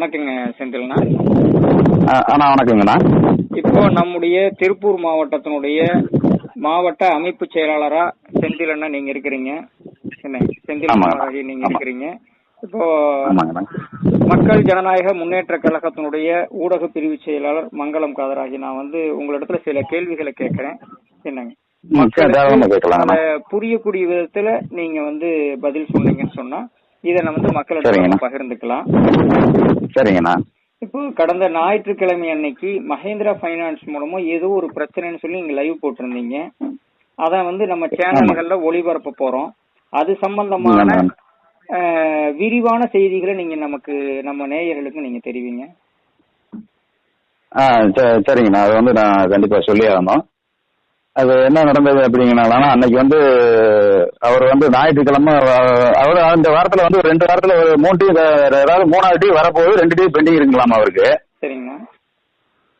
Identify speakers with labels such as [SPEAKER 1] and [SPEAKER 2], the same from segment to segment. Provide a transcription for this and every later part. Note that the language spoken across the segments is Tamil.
[SPEAKER 1] வணக்கங்க செந்தில்ண்ணா.
[SPEAKER 2] அண்ணா வணக்கங்கண்ணா.
[SPEAKER 1] இப்போ நம்முடைய திருப்பூர் மாவட்டத்தினுடைய மாவட்ட அமைப்பு செயலாளரா செந்தில் அண்ணா நீங்க இருக்கிறீங்க, என்ன செந்தில் மகாராஜி நீங்க இருக்கிறீங்க. இப்போ மக்கள் ஜனநாயக முன்னேற்ற கழகத்தினுடைய ஊடக பிரிவு செயலாளர் மங்களம் காதராஜி, நான் உங்களிடத்துல சில கேள்விகளை கேட்கிறேன். என்னங்க புரியக்கூடிய விதத்துல நீங்க பதில் சொன்னீங்கன்னு சொன்னா இதை நான் மக்களிடம் பகிர்ந்துக்கலாம்.
[SPEAKER 2] சரிங்கண்ணா.
[SPEAKER 1] இப்போ கடந்த ஞாயிற்றுக்கிழமை அன்னைக்கு மஹேந்திரா பைனான்ஸ் மூலமா ஏதோ ஒரு பிரச்சனைன்னு சொல்லி நீங்க லைவ் போட்டிருந்தீங்க. அத நம்ம சேனல்கள்ல ஒளிபரப்ப போறோம். அது சம்பந்தமான விரிவான செய்திகளை நீங்க நம்ம நேயர்களுக்கு நீங்க தெரிவிங்க.
[SPEAKER 2] சரிங்கண்ணா. அது நான் கண்டிப்பா சொல்லி ஆகணும். அது என்ன நடந்தது அப்படிங்கனால அன்னைக்கு அவர் ஞாயிற்றுக்கிழமை அவர் அந்த வாரத்துல ஒரு 2 வாரத்துல ஒரு 3 டீ, அதாவது 3வது டீ வரப்போகுது, 2 டீ பெண்டிங் இருக்குங்களாமா அவருக்கு.
[SPEAKER 1] சரிங்க.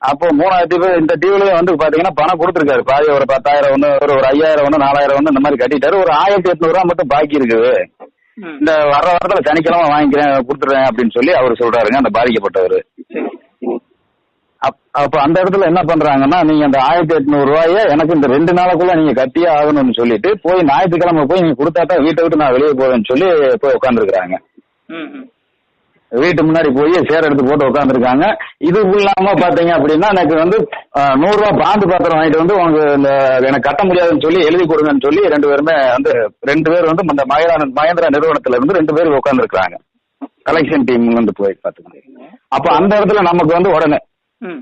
[SPEAKER 2] அப்போ 3வது டீ இந்த டீவ்லயும் பாத்தீங்கன்னா பணம் கொடுத்துருக்காரு. பாதி ஒரு 10,000 ஒரு 5,000 4,000 இந்த மாதிரி கட்டிட்டாரு. ஒரு 1,800 ரூபா மட்டும் பாக்கி இருக்குது. இந்த வர்ற வாரத்துல சனிக்கிழமை வாங்கிக்கிறேன் கொடுத்துறேன் அப்படின்னு சொல்லி அவர் சொல்றாருங்க, அந்த பாதிக்கப்பட்டவர். அப்ப அந்த இடத்துல என்ன பண்றாங்கன்னா, நீங்க அந்த 1,800 ரூபாய எனக்கு இந்த 2 நாளுக்குள்ள நீங்க கட்டியே ஆகணும்னு சொல்லிட்டு போய் ஞாயிற்றுக்கிழமை போய் நீங்க கொடுத்தாதான் வீட்டை விட்டு நான் வெளியே போவேன்னு சொல்லி போய் உட்காந்துருக்காங்க. வீட்டு முன்னாடி போய் சேர் எடுத்து போட்டு உட்காந்துருக்காங்க. இது இல்லாம பாத்தீங்க அப்படின்னா எனக்கு 100 ரூபா பாண்டு பாத்திரம் வாங்கிட்டு உனக்கு எனக்கு கட்ட முடியாதுன்னு சொல்லி எழுதி கொடுங்கன்னு சொல்லி 2 பேருமே 2 பேர் இந்த மகேந்திரா நிறுவனத்துல இருந்து 2 பேர் உட்காந்துருக்காங்க. கலெக்ஷன் டீம் போய் பாத்துக்கோங்க. அப்ப அந்த இடத்துல நமக்கு உடனே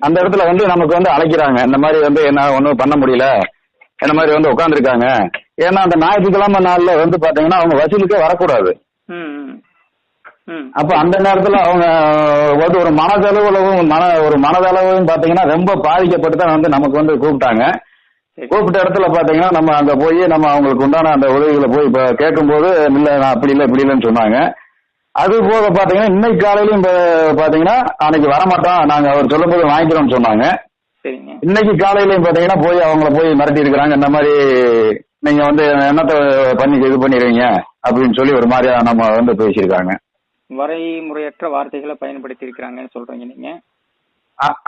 [SPEAKER 2] அந்த இடத்துல நமக்கு அழைக்கிறாங்க. இந்த மாதிரி என்ன ஒண்ணும் பண்ண முடியல, இந்த மாதிரி உட்காந்துருக்காங்க. ஏன்னா அந்த ஞாயிற்றுக்கிழமை நாள்ல பாத்தீங்கன்னா அவங்க வசூலுக்கே வரக்கூடாது. அப்ப அந்த நேரத்துல அவங்க ஒரு மனதளவும் பாத்தீங்கன்னா ரொம்ப பாதிக்கப்பட்டு தான் நமக்கு கூப்பிட்டாங்க. கூப்பிட்ட இடத்துல பாத்தீங்கன்னா நம்ம அங்க போய் நம்ம அவங்களுக்கு உண்டான அந்த உதவிகளை போய் கேட்கும் போது இல்ல நான் அப்படி இல்லை இப்படி இல்லைன்னு சொன்னாங்க. அது போக பாத்தீங்கன்னா இன்னைக்கு காலையிலும் பாத்தீங்கன்னா அன்னைக்கு வரமாட்டோம், நாங்க அவர் சொல்லும் போது வாங்கிக்கிறோம்னு சொன்னாங்க. இன்னைக்கு காலையிலயும் பாத்தீங்கன்னா போய் அவங்கள போய் மிரட்டி இருக்கிறாங்க. இந்த மாதிரி நீங்க என்னத்தை பண்ணி இது பண்ணிடுவீங்க அப்படின்னு சொல்லி ஒரு மாதிரியா நம்ம பேசியிருக்காங்க.
[SPEAKER 1] வரைமுறையற்ற வார்த்தைகளை பயன்படுத்தி இருக்கிறாங்கன்னு சொல்றீங்க நீங்க?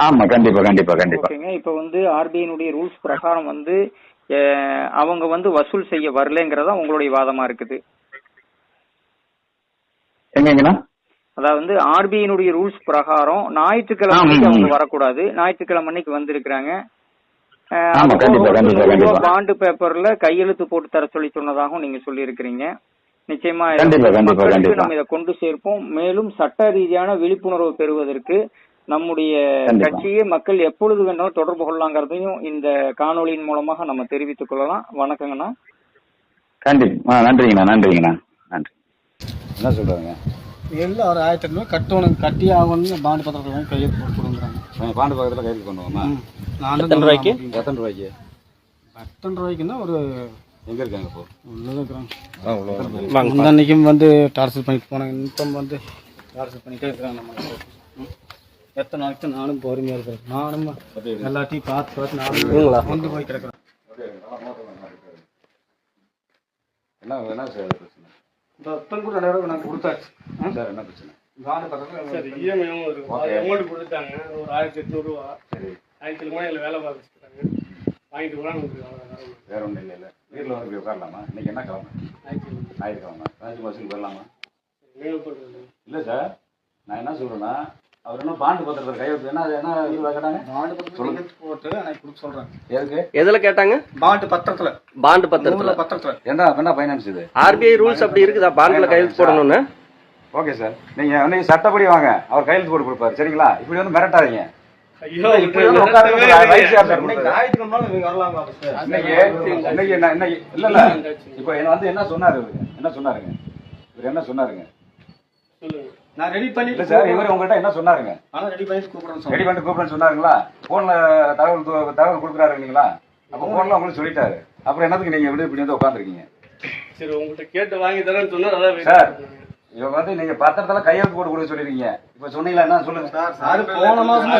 [SPEAKER 2] ஆமா, கண்டிப்பா கண்டிப்பா கண்டிப்பா.
[SPEAKER 1] இப்ப ஆர்பிஐனுடைய ரூல்ஸ் பிரகாரம் அவங்க வசூல் செய்ய வரலங்கிறதா உங்களுடைய வாதமா இருக்குது.
[SPEAKER 2] எங்கங்கண்ணா?
[SPEAKER 1] அதாவது ஆர்பிஐனுடைய ரூல்ஸ் பிரகாரம் ஞாயிற்றுக்கிழமை அவங்க வரக்கூடாது. ஞாயிற்றுக்கிழமை அன்னைக்கு வந்திருக்கிறாங்க. பாண்டு பேப்பர்ல கையெழுத்து போட்டு தர சொல்லி சொன்னதாகவும் நீங்க சொல்லி இருக்கிறீங்க. நிச்சயமா நம்ம இதை கொண்டு சேர்ப்போம். மேலும் சட்ட ரீதியான விழிப்புணர்வு பெறுவதற்கு நம்முடைய கட்சியை மக்கள் எப்பொழுது வேணாலும் தொடர்பு கொள்ளலாங்கிறதையும் இந்த காணொலியின் மூலமாக நம்ம தெரிவித்துக் கொள்ளலாம். வணக்கங்கண்ணா.
[SPEAKER 2] கண்டிப்பா. நன்றிங்கண்ணா. நன்றிங்கண்ணா. நன்றி. என்ன சொல்றாங்க?
[SPEAKER 3] எல்லாம் ஒரு 1,800 கட்டணும், கட்டி ஆகணும். பாண்டு பத்திரத்துல கையெழுத்து போட்டு கொடுக்குறாங்க.
[SPEAKER 2] பாண்டு பத்திரத்துல கையெழுத்து கொண்டு வாமா.
[SPEAKER 1] எத்தனை ரூபாய்க்கு?
[SPEAKER 3] 800 ரூபாய்க்குன்னா ஒரு
[SPEAKER 2] எங்க இருக்காங்க இப்போ?
[SPEAKER 3] உள்ளதான் இருக்கிறாங்க. அன்னைக்கும் டார்ச்சர் பண்ணிட்டு போனாங்க. இப்போ டார்ச்சர் பண்ணிட்டே இருக்கிறாங்க. நம்ம எத்தனை நாளைக்கு நானும் பொறுமையா இருக்கிறேன். நானும் எல்லாத்தையும் பார்த்து நானும் கொண்டு போய் கிடக்குறேன்.
[SPEAKER 2] என்ன சார் பிரச்சனை?
[SPEAKER 3] கூட 2,000 நாங்கள் கொடுத்தாச்சு.
[SPEAKER 2] சார் என்ன பிரச்சனை?
[SPEAKER 3] அமௌண்ட் கொடுத்தாங்க ஒரு 1,800 ரூபா. ஞாயிற்றுக்கிழமை வேலை பார்த்துட்டாங்க. வாங்கிட்டு கூட
[SPEAKER 2] வேற ஒன்றும் இல்லை. வீட்டில் போய் உட்காரலாமா? இன்னைக்கு என்ன கிழமை? ஞாயிற்றுக்கிழமை. ஞாயிற்று வரலாமா? இல்லை சார், நான் என்ன சொல்றேன்னா, அவர் என்ன பாண்டு பத்திரத்தில் கையெழுத்து என்ன இது கேட்டாங்க? பாண்டு பத்திரம் போட்டு எனக்கு கொடுக்க சொல்றாங்க. எதுக்கு? எதுல கேட்டாங்க? பாண்டு பத்திரத்துல. என்ன ஃபைனான்ஸ் இது?
[SPEAKER 1] ஆர்பிஐ ரூல்ஸ் அப்படி இருக்குதா பாண்டுல கையெழுத்து போடணும்னு?
[SPEAKER 2] ஓகே சார், நீங்க சட்டப்படி வாங்க, அவர் கையெழுத்து போட்டு கொடுப்பாரு. சரிங்களா? இப்படி மிரட்டாதீங்க. என்ன சொன்னாருங்க?
[SPEAKER 3] நான் ரெடி பண்ணி
[SPEAKER 2] சார், இவர் உங்கள்கிட்ட என்ன சொன்னாருங்க? ரெடி பண்ணி கூப்பிடுறேன்னு சொன்னாருங்களா? போன்ல தகவல் கொடுக்குறாரு இல்லைங்களா? அப்ப போன்ல உங்களுக்கு சொல்லிட்டாரு. அப்புறம் என்னத்துக்கு நீங்க இப்படி உட்காந்துருக்கீங்க?
[SPEAKER 3] சரி, உங்கள்கிட்ட கேட்டு வாங்கி தரேன்னு சொன்னா
[SPEAKER 2] சார், இவங்க நீங்க பத்திரத்துல கையெழுத்து போட்டு கொடுக்க சொல்லிருக்கீங்க. இப்ப சொன்னீங்களா? என்ன சொல்லுங்க
[SPEAKER 3] சார். போன மாசம்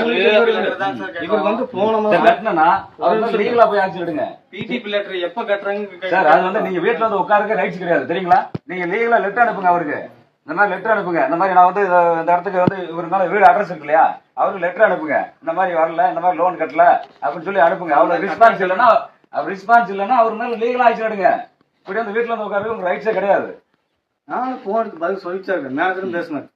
[SPEAKER 3] இவர் போன மாசம்
[SPEAKER 2] கட்டினா அவர் லீகலா போய் ஆக்ஷன் எடுங்க.
[SPEAKER 3] பிடிபி லெட்டர் எப்ப கட்டுறாங்க
[SPEAKER 2] சார்? அது நீங்க வீட்டுல உட்காருக்க ரைட்ஸ் கிடையாது, தெரியுங்களா? நீங்க லீகலா லெட்டர் அனுப்புங்க அவருக்கு. இந்த மாதிரி லெட்டர் அனுப்புங்க. இந்த மாதிரி நான் வந்து இந்த இடத்துக்கு வந்து இவருனால வீடு அட்ரஸ் இருக்கு இல்லையா, அவருக்கு லெட்டர் அனுப்புங்க. இந்த மாதிரி வரல, இந்த மாதிரி லோன் கட்டல அப்படின்னு சொல்லி அனுப்புங்க. அவ்வளவு ரெஸ்பான்ஸ் இல்லைன்னா அவர் மேல லீகல் ஆக்ஷன் எடுங்க. இப்படி வந்து வீட்டுல வந்து உட்காரு உங்க ரைட்ஸே கிடையாது.
[SPEAKER 3] நான் போனுக்கு பதில் சொல்லிச்சா இருக்கேன். மேனேஜரும் பேசினேன்,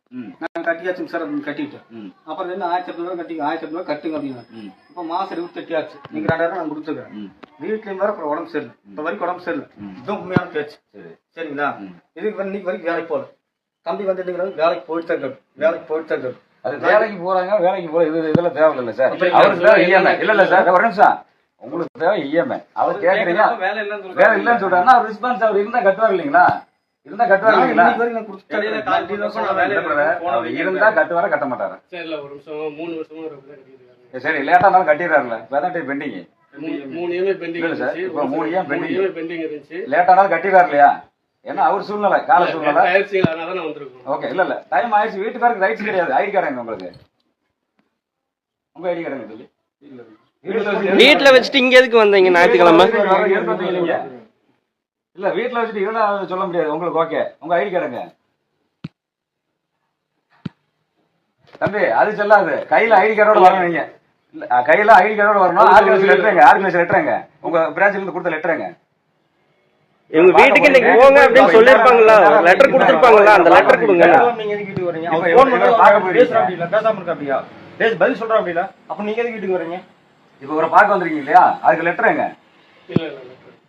[SPEAKER 3] நான் கட்டியாச்சுங்க சார் அப்படின்னு கட்டிட்டேன். அப்புறம் என்ன 1700 கட்டி 1700 கட்டுங்க அப்படின்னா இப்போ மாசம் 28 ஆச்சு. நீங்க 2000 நான் கொடுத்துருக்கேன். வீட்லயும் வேற அப்புறம் உடம்பு சரியில்லை, இப்போ வரைக்கும் உடம்பு சரியில்லை. இதுவும் உண்மையான பேச்சு. சரிங்களா? இதுக்கு இன்னைக்கு வரைக்கும் வேலைக்கு போகல. தம்பி வந்து வேலைக்கு போயிட்டு தான் இருக்காரு, வேலைக்கு போயிட்டு தான் இருக்காரு.
[SPEAKER 2] அது வேலைக்கு போறாங்க, வேலைக்கு போற இதெல்லாம் தேவையில்லை சார். அவருக்கு தேவை இஎம்ஐ இல்ல சார். ஒரு நிமிஷம், உங்களுக்கு தேவை இஎம்ஐ. அவர் கேக்குறீங்க வேலை இல்லைன்னு சொல்றாருன்னா அவர் ரெஸ்பான்ஸ் அவர் இருந்தா கட்டுவார் இல்லைங்களா? இருந்தா கட்டுவார் இல்லைங்களா? இருந்தா கட்டுவார கட்ட மாட்டாரு. சரி, லேட்டா இருந்தாலும் கட்டிடுறாருல. இப்பதான் பெண்டிங் 3 EMI பெண்டிங் இருந்துச்சு. லேட்டா இருந்தாலும் கட்டிடுறாரு இல்லையா? ஏன்னா அவர் சூழ்நிலை, கால சூழ்நிலை. ஓகே, இல்ல டைம் ஆயிடுச்சு. வீட்டுக்காருக்கு ரைட்ஸ் கிடையாது. ஐடி கார்டு எங்க உங்களுக்கு? உங்க ஐடி கார்டு சொல்லி
[SPEAKER 4] வீட்டுல வச்சுட்டு இங்க எதுக்கு வந்தீங்க ஞாயிற்றுக்கிழமை?
[SPEAKER 2] இல்ல வீட்டுல வச்சுட்டு இதெல்லாம் சொல்ல முடியாது உங்களுக்கு. ஓகே, உங்க ஐடி கார்டுங்க தம்பி. அது சொல்லாது. கையில ஐடி கார்டோட வரணும். நீங்க கையில ஐடி கார்டோட வரணும். ஆர்கனைஸ் லெட்டருங்க உங்க பிரான்ச்ல இருந்து கொடுத்த லெட்டருங்க.
[SPEAKER 4] இவங்க வீட்டுக்கு இன்னைக்கு போங்க அப்படின்னு சொல்லிருப்பாங்களா? லெட்டர் கொடுத்திருப்பாங்களா? அந்த லெட்டர் கொடுங்க.
[SPEAKER 3] நீங்க எதுக்கு வீட்டுக்கு வரீங்க? அவர் போன் பண்ணி பேசுறா அப்படினா பேசாம இருக்கா அப்படியா? பதில் சொல்றா அப்படினா அப்ப நீங்க எதுக்கு வீட்டுக்கு வரீங்க?
[SPEAKER 2] இப்ப ஒரு பார்க்க வந்திருக்கீங்க இல்லையா, அதுக்கு லெட்டருங்க.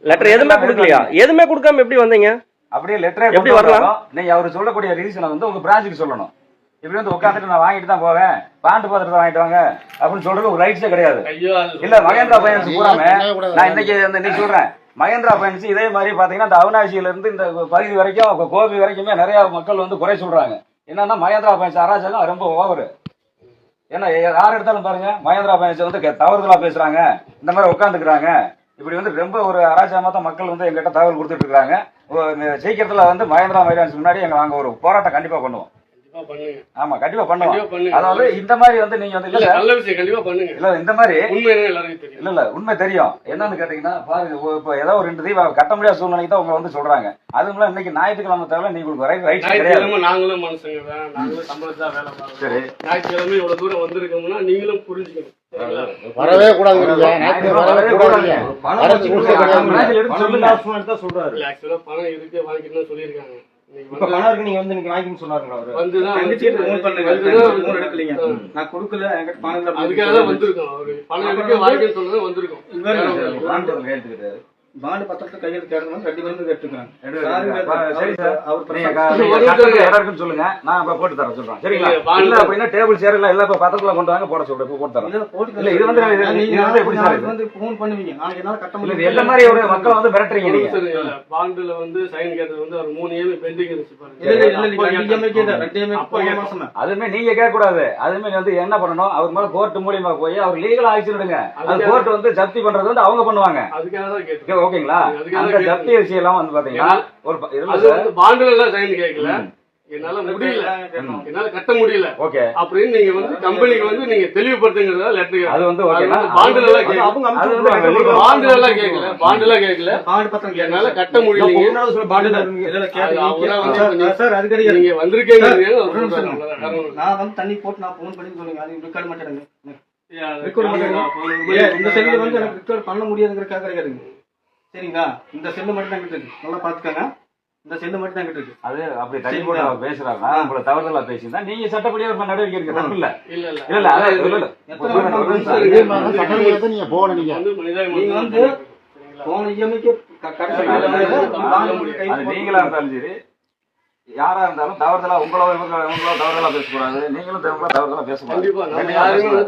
[SPEAKER 4] லெட்டர் எதுவுமே கொடுக்கலையா? எதுவுமே கொடுக்காம எப்படி வந்தீங்க?
[SPEAKER 2] அப்படியே லெட்டரே எப்படி வரலாம்? நீங்க அவர் சொல்லக்கூடிய ரீசனை வந்து உங்க பிரான்ச்சுக்கு சொல்லணும். இப்படி வந்து உட்காந்துட்டு நான் வாங்கிட்டு தான் போவேன், பாண்டு பாத்திரத்தை வாங்கிட்டு வாங்க அப்படின்னு சொல்றது ஒரு ரைட்ஸே கிடையாது. இல்ல மகேந்திரா பைனான்ஸ் பூராமே நான் இன்னைக்கு சொல்றேன். மகேந்திரா பைனான்ஸ் இதே மாதிரி பாத்தீங்கன்னா இந்த அவினாசியில இருந்து இந்த பகுதி வரைக்கும் கோபி வரைக்குமே நிறைய மக்கள் வந்து குறை சொல்றாங்க. என்னன்னா மகேந்திரா பைனான்ஸ் அராஜகம் ரொம்ப ஓவரு. ஏன்னா யார் எடுத்தாலும் பாருங்க, மகேந்திரா பைனான்ஸ் வந்து தவறுதலா பேசுறாங்க, இந்த மாதிரி உட்காந்துக்கிறாங்க. இப்படி வந்து ரொம்ப ஒரு அராஜகமா தான் மக்கள் வந்து எங்கிட்ட தகவல் கொடுத்துட்டு இருக்காங்க. சீக்கிரத்துல வந்து மகேந்திரா பைனான்ஸ் முன்னாடி நாங்க ஒரு போராட்டம் கண்டிப்பா பண்ணுவோம். ஆமா, கண்டிப்பா பண்ணுவோம். அதாவது இந்த மாதிரி வந்து நீங்க வந்து நல்ல விஷயம் கண்டிப்பா பண்ணுங்க. இல்ல இந்த மாதிரி இல்ல உண்மை தெரியும். என்னன்னு கேட்டீங்கன்னா பாருங்க, இப்ப ஏதோ ஒரு 2 தீபம் கட்ட முடியாத சூழ்நிலைக்கு தான் உங்க வந்து சொல்றாங்க. அதுவும் இன்னைக்கு ஞாயிற்றுக்கிழமை தவிர நீங்களுக்கு ரைட் கிடையாது.
[SPEAKER 5] நாங்களும் மனுஷங்க தான், நாங்களும் சம்பளத்தா வேலை பார்க்கறோம். சரி, ஞாயிற்றுக்கிழமை இவ்வளவு தூரம் வந்திருக்கோம்னா நீங்களும் புரிஞ்சுக்கணும். வரவே கூடாது. பணம் இருக்கு வாங்கிக்கணும்னு சொல்லியிருக்காங்க.
[SPEAKER 3] இப்ப பணம் இருக்கு, நீங்க வந்து நீங்க வாங்கின்னு சொன்னாருங்களா? அவரு வந்துதான் நான் கொடுக்கல, என்கிட்ட பணம் இல்ல,
[SPEAKER 5] அதுக்காக தான் வந்திருக்கோம். அவரு பணம் இருக்கு வாங்கிக்கணும்னு சொன்னது வந்திருக்கோம்.
[SPEAKER 3] பாண்டு பத்திரத்தை கையெழுத்து கேட்கணும், 2 பேரும் கேட்டுக்கிறாங்க.
[SPEAKER 2] சொல்லுங்க, நான் போட்டு தரேன் சொல்றேன். சரிங்களா? இல்ல அப்படின்னா டேபிள் சேர் எல்லாம் எல்லா பத்திரத்துல கொண்டு வாங்க, போட சொல்றேன், போட்டு தரேன். இல்ல இது வந்து எப்படி சார் வந்து போன் பண்ணுவீங்க? நாளைக்கு என்னால கட்ட முடியல. எந்த மாதிரி ஒரு மக்களை வந்து மிரட்டுறீங்க நீங்க?
[SPEAKER 5] பாண்டுல வந்து சைன் கேட்டது வந்து ஒரு 3 EMI பெண்டிங் இருந்துச்சு பாருங்க.
[SPEAKER 2] அதுமே நீங்க கேட்க கூடாது. அதுமே வந்து என்ன பண்ணணும், அவர் மேல கோர்ட் மூலியமா போய் அவர் லீகல் ஆக்ஷன் எடுங்க. அது கோர்ட் வந்து ஜப்தி பண்றது வந்து அவங்க பண்ணுவாங்க.
[SPEAKER 5] அதுக்காக தான் கேட்டேன்.
[SPEAKER 2] ஓகேங்களா? அந்த ஜப்தி விஷயம் எல்லாம் வந்து பாத்தீங்கன்னா ஒரு
[SPEAKER 5] பாண்டுல எல்லாம் சைன் கேட்கல, என்னால முடியல, என்னால கட்ட முடியல.
[SPEAKER 2] ஓகே,
[SPEAKER 5] அப்படின்னு நீங்க வந்து கம்பெனிக்கு வந்து நீங்க தெளிவுபடுத்துங்கிறதா லெட்டர்.
[SPEAKER 2] அது வந்து ஓகேனா
[SPEAKER 5] பாண்டுல எல்லாம் கேட்கல, பாண்டுல எல்லாம் கேட்கல, பாண்டுல கேட்கல, பாண்டு பத்திரம் என்னால கட்ட முடியல. நீங்க வந்திருக்கீங்க,
[SPEAKER 3] நான் வந்து தண்ணி போட்டு நான் போன் பண்ணி சொல்லுங்க. அது ரெக்கார்ட் மாட்டேங்க. இந்த செல்லு வந்து எனக்கு ரெக்கார்ட் பண்ண முடியாதுங்கிறதுக்காக கிடையாதுங்க. சரிங்களா? இந்த செல்லு மட்டும் தான் கிட்ட இருக்கு, நல்லா பாத்துக்கோங்க. இந்த செல்லு மட்டும் தான் கிட்ட இருக்கு.
[SPEAKER 2] அது அப்படி தனி போட பேசுறாங்க. உங்களை தவறுதலா பேசினா நீங்க சட்டப்படியா ஒரு நடவடிக்கை எடுக்க தப்பு இல்ல. இல்ல இல்ல
[SPEAKER 3] நீங்க போன நீங்க வந்து போன இஎம்ஐக்கு
[SPEAKER 2] நீங்களா இருந்தாலும் சரி, யாரா இருந்தாலும் தவறுதலா உங்களோ தவறுதலா பேசக்கூடாது. நீங்களும் தவறுதலா பேசக்கூடாது.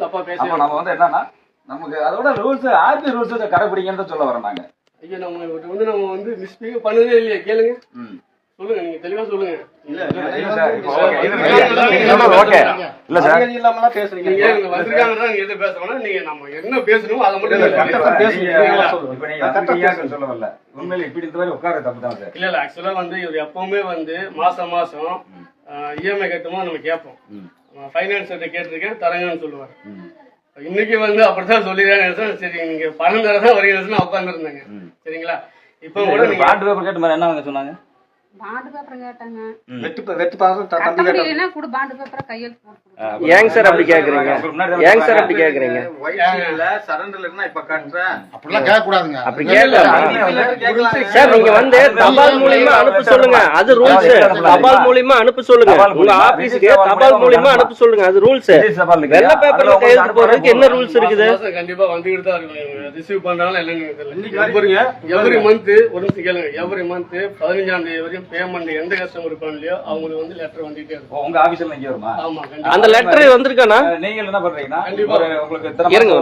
[SPEAKER 2] அப்ப நம்ம வந்து என்னன்னா நமக்கு அதோட ரூல்ஸ் ஆர்பி ரூல்ஸ் கடைபிடிங்கன்னு சொல்ல வரோம் நாங்க.
[SPEAKER 5] ஐயா, நம்ம வந்து மிஸ்டேக் பண்ணதே இல்லையா? கேளுங்க, சொல்லுங்க, நீங்க தெளிவா சொல்லுங்க. என்ன பேசணுமோ அதை மட்டும்
[SPEAKER 2] உண்மையில இப்படி இந்த மாதிரி உட்கார தப்பு தான் சார்.
[SPEAKER 5] இல்ல ஆக்சுவலா வந்து இவர் எப்பவுமே வந்து மாசம் இஎம்ஐ கட்டுமோ நம்ம கேட்போம். பைனான்ஸ் கேட்டிருக்கேன் தரங்கன்னு சொல்லுவாரு. இன்னைக்கு வந்து அப்படித்தான் சொல்லிடுறாங்க. சரி, நீங்க பணம் தரதான் வரீங்கன்னு உட்கார்ந்து இருந்தாங்க. சரிங்களா? இப்ப கூட
[SPEAKER 2] பாண்டு பேப்பர் கேட்ட மாதிரி என்ன சொன்னாங்க?
[SPEAKER 6] பாண்டு பேப்பர் கேட்டாங்க.
[SPEAKER 3] வெட்டு பாசம்
[SPEAKER 6] கட்ட
[SPEAKER 3] தம்பி கேட்டாங்க.
[SPEAKER 6] முடியலன்னா கூட பாண்டு பேப்பரை கையெழுத்து போட்டு கொடுங்க.
[SPEAKER 4] ஏங்க சார் அப்படி கேக்குறீங்க? ஏங்க சார் அப்படி கேக்குறீங்க?
[SPEAKER 7] அப்படிலாம் கேட்க கூடாதுங்க.
[SPEAKER 4] அப்படி கேட்கலாம் சார். நீங்க வந்து தபால் மூலியமா அனுப்ப சொல்லுங்க, அது ரூல்ஸ். தபால் மூலியமா அனுப்ப சொல்லுங்க, உங்க ஆபீஸ்க்கு தபால் மூலியமா அனுப்ப சொல்லுங்க, அது ரூல்ஸ். வெள்ளை பேப்பர்ல கையெழுத்து போறதுக்கு என்ன ரூல்ஸ் இருக்குது?
[SPEAKER 5] கண்டிப்பா வந்துகிட்டு தான் இருக்கும். ரிசீவ் பண்றாலும் எவ்ரி மந்த் ஒரு நிமிஷம் கேளுங்க. எவ்ரி மந்த் 15ஆம் தேதி வரையும் பேமெண்ட் எந்த கஸ்டமர் இருப்பாங்களோ அவங்களுக்கு வந்து லெட்டர் வந்துட்டே இருக்கும்.
[SPEAKER 2] உங்க ஆபீஸ்ல இங்க வருமா?
[SPEAKER 5] ஆமா,
[SPEAKER 4] அந்த லெட்டர் வந்திருக்கானா?
[SPEAKER 2] நீங்க என்ன பண்றீங்கன்னா உங்களுக்கு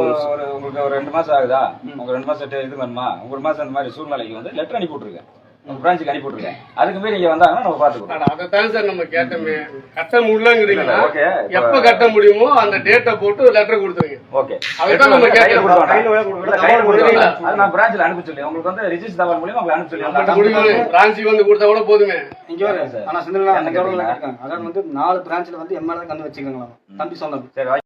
[SPEAKER 2] உங்களுக்கு ஒரு 2 மாசம் ஆகுதா, உங்க 2 மாசம் இது வேணுமா, 1 மாசம் அந்த மாதிரி சூழ்நிலைக்கு வந்து லெட்டர் அனுப்பி விட்டுருக்கேன், உங்க பிரான்ச்சுக்கு அனுப்பி விட்டுருக்கேன். அதுக்கு போய் நீங்க வந்தாங்கன்னா நம்ம பாத்துக்கணும்.
[SPEAKER 5] அதைத்தான் சார் நம்ம கேட்டோமே. கட்ட முடியலங்கிறீங்கன்னா எப்ப கட்ட முடியுமோ அந்த டேட்டை போட்டு லெட்டர் கொடுத்துருங்க.
[SPEAKER 2] ஓகே,
[SPEAKER 5] அதுதான் நம்ம கேட்டோம்.
[SPEAKER 2] அது நான் பிரான்ச்ல அனுப்பி சொல்லி உங்களுக்கு வந்து ரிஜிஸ்டர் தபால் மூலமா உங்களுக்கு அனுப்பி சொல்லி
[SPEAKER 5] பிரான்ச்சுக்கு வந்து கொடுத்தா கூட போதுமே.
[SPEAKER 3] இங்க வர ஆனா சிந்தனை அதாவது வந்து 4 பிரான்ச்ல வந்து எம்எல்ஏ கண்டு வச்சுக்கோங்களா தம்பி சொன்னது.
[SPEAKER 2] சரி.